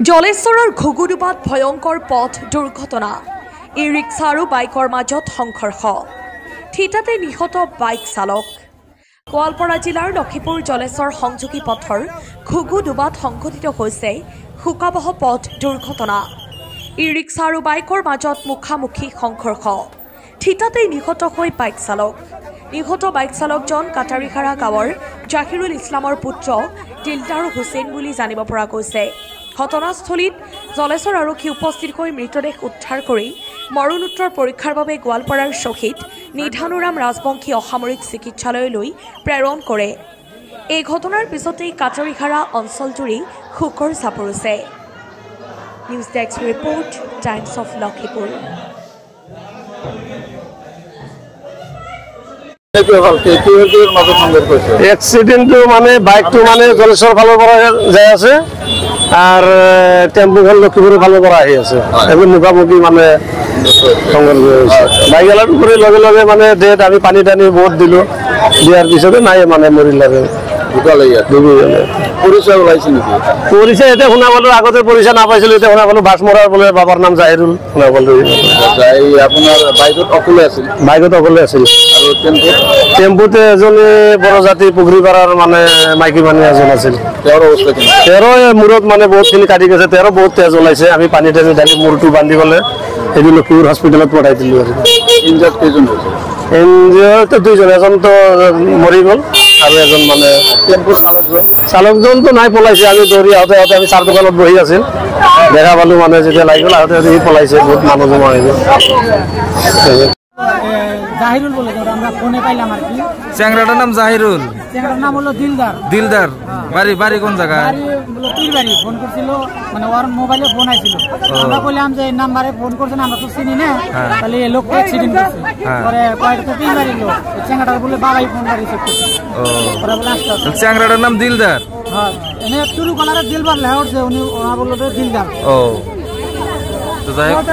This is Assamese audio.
জলেশ্বৰৰ ঘুগুডুবাত ভয়ংকৰ পথ দুৰ্ঘটনা। ই ৰিক্সা আৰু বাইকৰ মাজত সংঘৰ্ষ, থিতাতে নিহত বাইক চালক। গোৱালপাৰা জিলাৰ লক্ষীপুৰ জলেশ্বৰ সংযোগী পথৰ ঘুগুডুবাত সংঘটিত হৈছে শোকাবহ পথ দুৰ্ঘটনা। ই ৰিক্সা আৰু বাইকৰ মাজত মুখামুখি সংঘৰ্ষ, থিতাতে নিহত হৈ বাইক চালক। নিহত বাইক চালকজন কাটাৰিখাৰা গাঁৱৰ জাহিৰুল ইছলামৰ পুত্ৰ দিলদাৰ হুছেইন বুলি জানিব পৰা গৈছে। ঘটনাস্থলীত জলেশ্বৰ আৰক্ষী উপস্থিত হৈ মৃতদেহ উদ্ধাৰ কৰি মৰণোত্তৰ পৰীক্ষাৰ বাবে গোৱালপাৰাৰ শ্বহীদ নিধানুৰাম ৰাজবংশী অসামৰিক চিকিৎসালয়লৈ প্ৰেৰণ কৰে। এই ঘটনাৰ পিছতেই কাটাৰিখাৰা অঞ্চলজুৰি শোকৰ ছাঁ পৰিছে। News desk report, times of Lakhipur. এক্সিডেন্টটো মানে বাইকটো মানে জলেশ্বৰ ফালৰ পৰা যাই আছে আর টেম্পুখন লক্ষীপুরের ভালো করা আহি আছে। এবার মুখামুখি মানে সংঘর্ষ হয়েছে। বাইকওয়ালার উপরে লগে লগে মানে ডেট আমি পানি টানি বহুত দিলো, দিয়ার পিছতে নাই মানে মরিল লাগে। পৰিচয় ওলাইছে নেকি? পৰিচয় এতিয়া শুনা পালো, আগতে পৰিচয় নাপাইছিলো, এতিয়া শুনা পালো বাছ মৰাৰ বোলে বাবাৰ নাম জাহিৰুল। শুনা পালো আপোনাৰ বাইকত অকলে আছিল? বাইকত অকলে আছিল। আৰু টেম্পুতে এজনী বড় জাতি পুখুৰীপাৰাৰ মানে মাইকী মানুহ এজন আছিল। তেওঁৰ অৱস্থা কেনে? তেৰো মূৰত মানে বহুতখিনি কাটি গৈছে, তেৰো বহুত তেজ ওলাইছে। আমি পানী টানি ঢালি মূৰটো বান্ধি পেলাই সেইটো লক্ষীপুৰ হস্পিটেলত পঠাই দিলো। আৰু ইনজাৰ্ড কেইজন হৈছে? ইনজাৰ্ড দুইজন, এজনতো মৰি গ'ল আৰু এজন মানে টেম্পুৰ চালকজনতো নাই, পলাইছে। আমি দৌৰি আহোঁতে আমি চাৰ দোকানত বহি আছিল, দেখা পালো মানে যেতিয়া লাগি গ'ল আহোঁতে সি পলাইছে। বহুত মানুহ জমা হৈ গ'ল। জাহিরুল বলে আমরা ফোনে পাইলাম আর কি। চ্যাংরাটার নাম জাহিরুল, চ্যাংরাটার নাম হলো দিলদার। দিলদার বাড়ি বাড়ি কোন জায়গায়? বাড়ি হলো পীরবাড়ি। ফোন করছিল মানে ওর মোবাইলে ফোন আইছিল, আমরা বললাম যে এই নাম্বারে ফোন করছেন, আমরা তো চিনি না, তাহলে এই লোকটা অ্যাক্সিডেন্ট করছে। পরে কয়েকটা তো পীরবাড়ির লোক, চ্যাংরাটার বলে বাবাই ফোন করে রিসিভ করছে। পরে বলে আসতে চ্যাংরাটার নাম দিলদার। হ্যাঁ, এনে তুরু কলারে দিলবার লেহর যে উনি ওনা বললো যে দিলদার। ও তো যাই হোক।